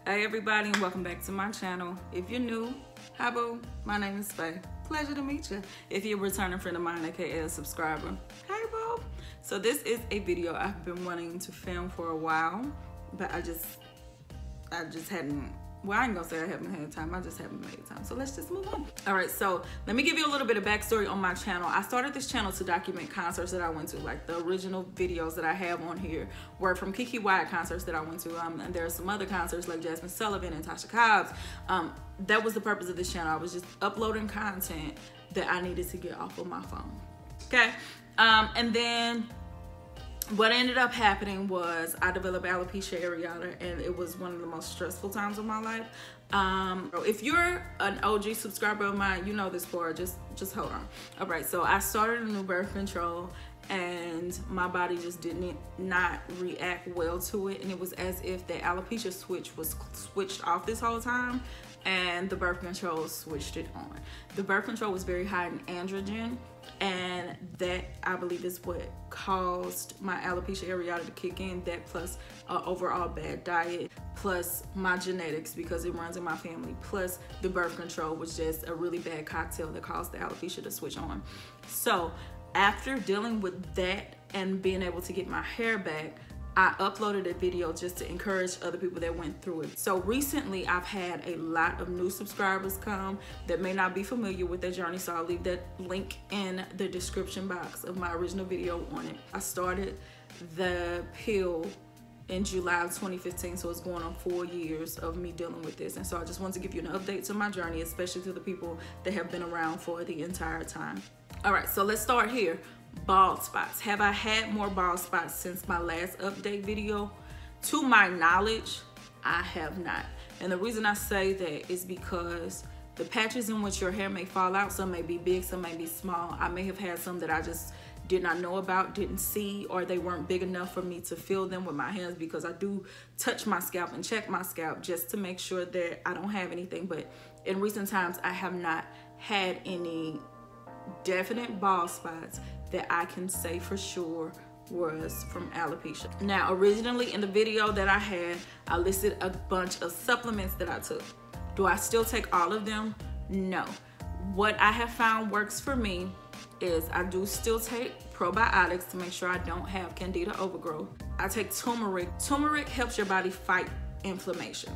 Hey everybody, and welcome back to my channel. If you're new, hi boo, my name is Faye. Pleasure to meet you. If you're a returning friend of mine, aka a subscriber, hey boo. So this is a video I've been wanting to film for a while, but I just hadn't, well, I ain't gonna say I haven't had time, I just haven't made time. So let's just move on. All right, so let me give you a little bit of backstory on my channel. I started this channel to document concerts that I went to. Like the original videos that I have on here were from Kiki Wyatt concerts that I went to. And there are some other concerts like Jasmine Sullivan and Tasha Cobbs. That was the purpose of this channel. I was just uploading content that I needed to get off of my phone. Okay, and then what ended up happening was I developed alopecia areata, and it was one of the most stressful times of my life. If you're an OG subscriber of mine, you know this part. Just hold on. All right, so I started a new birth control, and my body just did not react well to it, and it was as if the alopecia switch was switched off this whole time, and the birth control switched it on. The birth control was very high in androgen, and that I believe is what caused my alopecia areata to kick in. That plus overall bad diet, plus my genetics because it runs in my family, plus the birth control was just a really bad cocktail that caused the alopecia to switch on. So after dealing with that and being able to get my hair back, I uploaded a video just to encourage other people that went through it. So recently I've had a lot of new subscribers come that may not be familiar with that journey, so I'll leave that link in the description box of my original video on it. I started the pill in July of 2015, so it's going on 4 years of me dealing with this. And so I just wanted to give you an update to my journey, especially to the people that have been around for the entire time. All right, so let's start here. Bald spots. Have I had more bald spots since my last update video? To my knowledge, I have not. And the reason I say that is because the patches in which your hair may fall out, some may be big, some may be small. I may have had some that I just did not know about, didn't see, or they weren't big enough for me to feel them with my hands, because I do touch my scalp and check my scalp just to make sure that I don't have anything. But in recent times, I have not had any definite bald spots that I can say for sure was from alopecia. Now, originally in the video that I had, I listed a bunch of supplements that I took. Do I still take all of them? No. What I have found works for me is I do still take probiotics to make sure I don't have candida overgrowth. I take turmeric. Turmeric helps your body fight inflammation.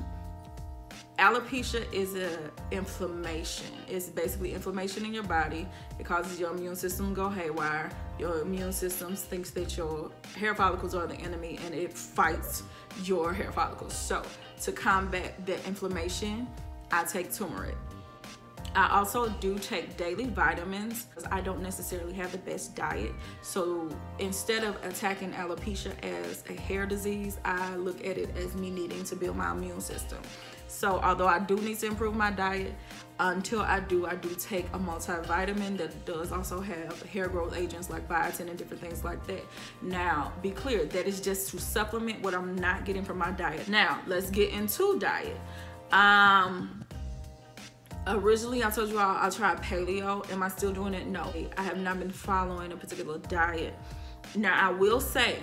Alopecia is an inflammation. It's basically inflammation in your body. It causes your immune system to go haywire. Your immune system thinks that your hair follicles are the enemy, and it fights your hair follicles. So to combat that inflammation, I take turmeric. I also do take daily vitamins because I don't necessarily have the best diet. So instead of attacking alopecia as a hair disease, I look at it as me needing to build my immune system. So although I do need to improve my diet, until I do take a multivitamin that does also have hair growth agents like biotin and different things like that. Now, be clear, that is just to supplement what I'm not getting from my diet. Now, let's get into diet. Originally, I told you I tried paleo. Am I still doing it? No, I have not been following a particular diet. Now, I will say,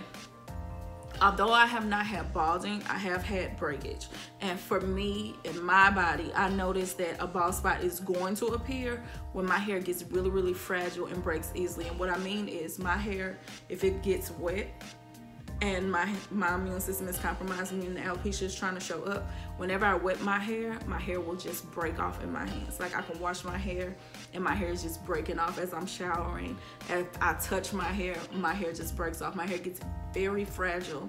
although I have not had balding, I have had breakage. And for me, in my body, I noticed that a bald spot is going to appear when my hair gets really, really fragile and breaks easily. And what I mean is my hair, if it gets wet and my immune system is compromised, meaning the alopecia is trying to show up, whenever I wet my hair will just break off in my hands. Like I can wash my hair and my hair is just breaking off as I'm showering. As I touch my hair just breaks off. My hair gets very fragile,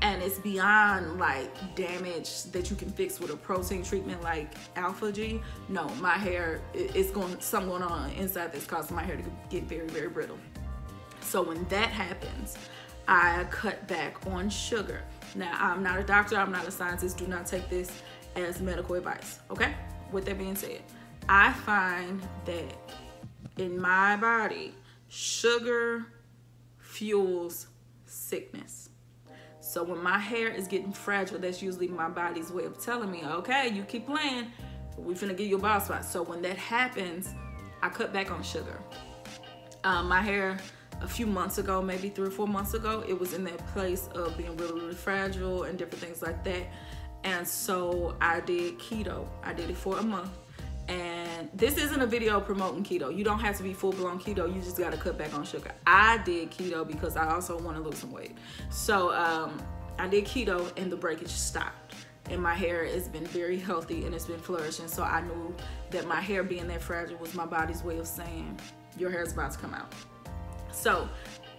and it's beyond like damage that you can fix with a protein treatment like Alpha G. No, my hair, it's something going on inside that's causing my hair to get very, very brittle. So when that happens, I cut back on sugar. Now, I'm not a doctor, I'm not a scientist. Do not take this as medical advice, okay? With that being said, I find that in my body, sugar fuels sickness. So when my hair is getting fragile, that's usually my body's way of telling me, okay, you keep playing, we're finna give you a bald spot. So when that happens, I cut back on sugar. My hair, a few months ago, maybe 3 or 4 months ago, it was in that place of being really, really fragile and different things like that. And so I did keto. I did it for a month. And this isn't a video promoting keto. You don't have to be full-blown keto. You just got to cut back on sugar. I did keto because I also want to lose some weight. So I did keto and the breakage stopped. And my hair has been very healthy and it's been flourishing. So I knew that my hair being that fragile was my body's way of saying, your hair is about to come out. So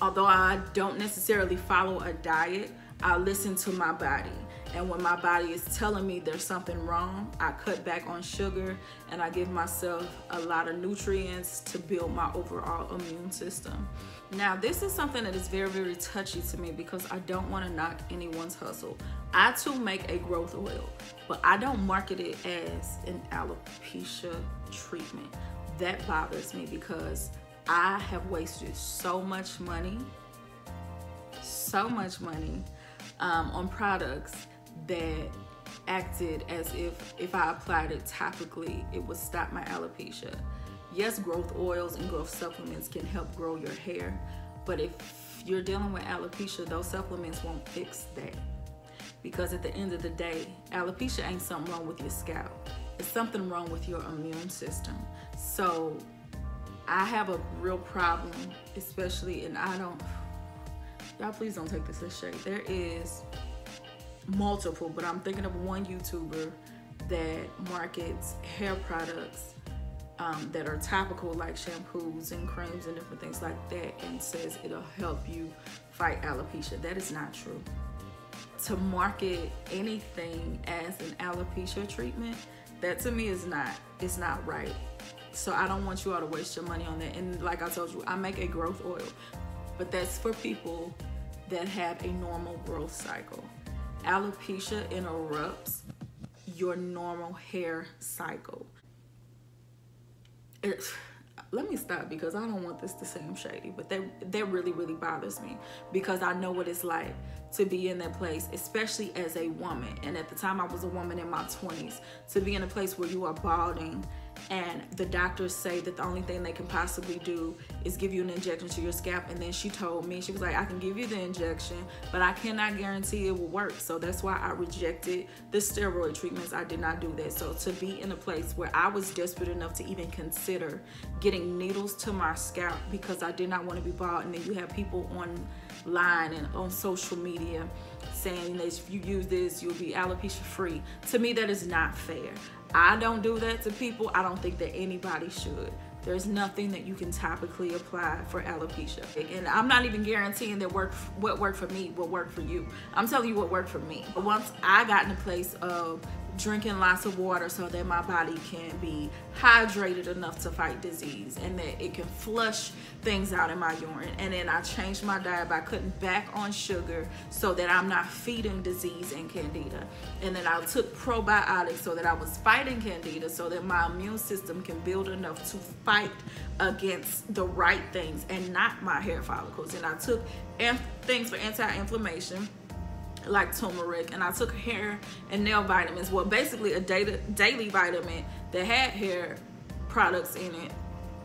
although I don't necessarily follow a diet, I listen to my body. And when my body is telling me there's something wrong, I cut back on sugar and I give myself a lot of nutrients to build my overall immune system. Now, this is something that is very, very touchy to me because I don't want to knock anyone's hustle. I too make a growth oil, but I don't market it as an alopecia treatment. That bothers me because I have wasted so much money on products that acted as if I applied it topically, it would stop my alopecia. Yes, growth oils and growth supplements can help grow your hair, but if you're dealing with alopecia, those supplements won't fix that. Because at the end of the day, alopecia ain't something wrong with your scalp. It's something wrong with your immune system. So I have a real problem, especially, and y'all please don't take this as shade. There is multiple, but I'm thinking of one YouTuber that markets hair products that are topical, like shampoos and creams and different things like that, and says it'll help you fight alopecia. That is not true. To market anything as an alopecia treatment, that to me is not right. So I don't want you all to waste your money on that. And like I told you, I make a growth oil, but that's for people that have a normal growth cycle. Alopecia interrupts your normal hair cycle. Let me stop because I don't want this to seem shady, but that really, really bothers me because I know what it's like to be in that place, especially as a woman. And at the time I was a woman in my 20s, to be in a place where you are balding and the doctors say that the only thing they can possibly do is give you an injection to your scalp. And then she told me, she was like, I can give you the injection, but I cannot guarantee it will work. So that's why I rejected the steroid treatments. I did not do that. So to be in a place where I was desperate enough to even consider getting needles to my scalp because I did not want to be bald, and then you have people online and on social media saying that if you use this, you'll be alopecia free. To me, that is not fair. I don't do that to people. I don't think that anybody should. There's nothing that you can topically apply for alopecia. And I'm not even guaranteeing that what worked for me will work for you. I'm telling you what worked for me. But once I got in a place of drinking lots of water so that my body can be hydrated enough to fight disease and that it can flush things out in my urine, and then I changed my diet by cutting back on sugar so that I'm not feeding disease and candida, and then I took probiotics so that I was fighting candida so that my immune system can build enough to fight against the right things and not my hair follicles. And I took things for anti-inflammation like turmeric, and I took hair and nail vitamins, well basically a daily vitamin that had hair products in it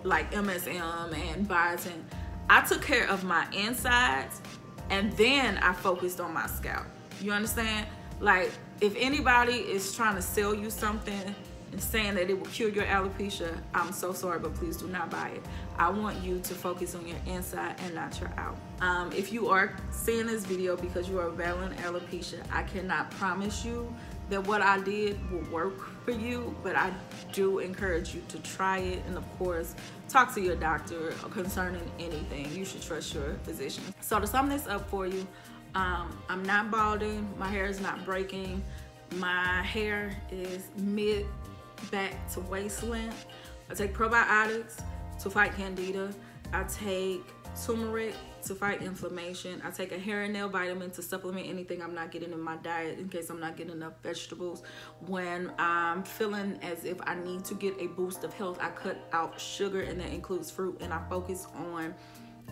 like MSM and biotin. I took care of my insides and then I focused on my scalp. You understand? Like, if anybody is trying to sell you something and saying that it will cure your alopecia, I'm so sorry, but please do not buy it. I want you to focus on your inside and not your out. If you are seeing this video because you are battling alopecia, I cannot promise you that what I did will work for you, but I do encourage you to try it, and of course, talk to your doctor concerning anything. You should trust your physician. So to sum this up for you, I'm not balding, my hair is not breaking, my hair is mid back to waist length. I take probiotics to fight candida. I take turmeric to fight inflammation. I take a hair and nail vitamin to supplement anything I'm not getting in my diet in case I'm not getting enough vegetables. When I'm feeling as if I need to get a boost of health, I cut out sugar, and that includes fruit, and I focus on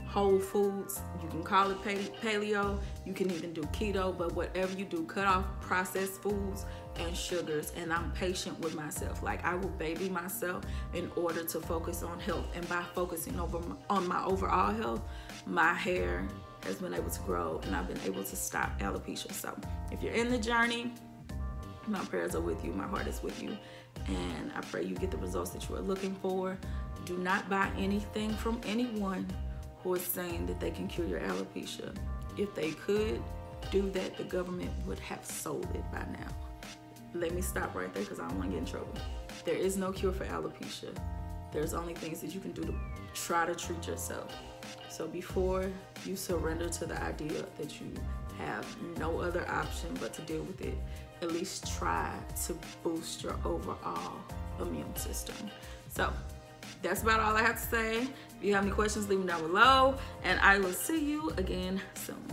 whole foods. You can call it paleo, you can even do keto, but whatever you do, cut off processed foods and sugars. And I'm patient with myself. Like, I will baby myself in order to focus on health, and by focusing on my overall health, my hair has been able to grow and I've been able to stop alopecia. So if you're in the journey My prayers are with you. My heart is with you. And I pray you get the results that you are looking for. Do not buy anything from anyone who is saying that they can cure your alopecia. If they could do that, the government would have sold it by now. Let me stop right there because I don't want to get in trouble. There is no cure for alopecia. There's only things that you can do to try to treat yourself. So before you surrender to the idea that you have no other option but to deal with it, at least try to boost your overall immune system. So that's about all I have to say. If you have any questions, leave them down below, and I will see you again soon.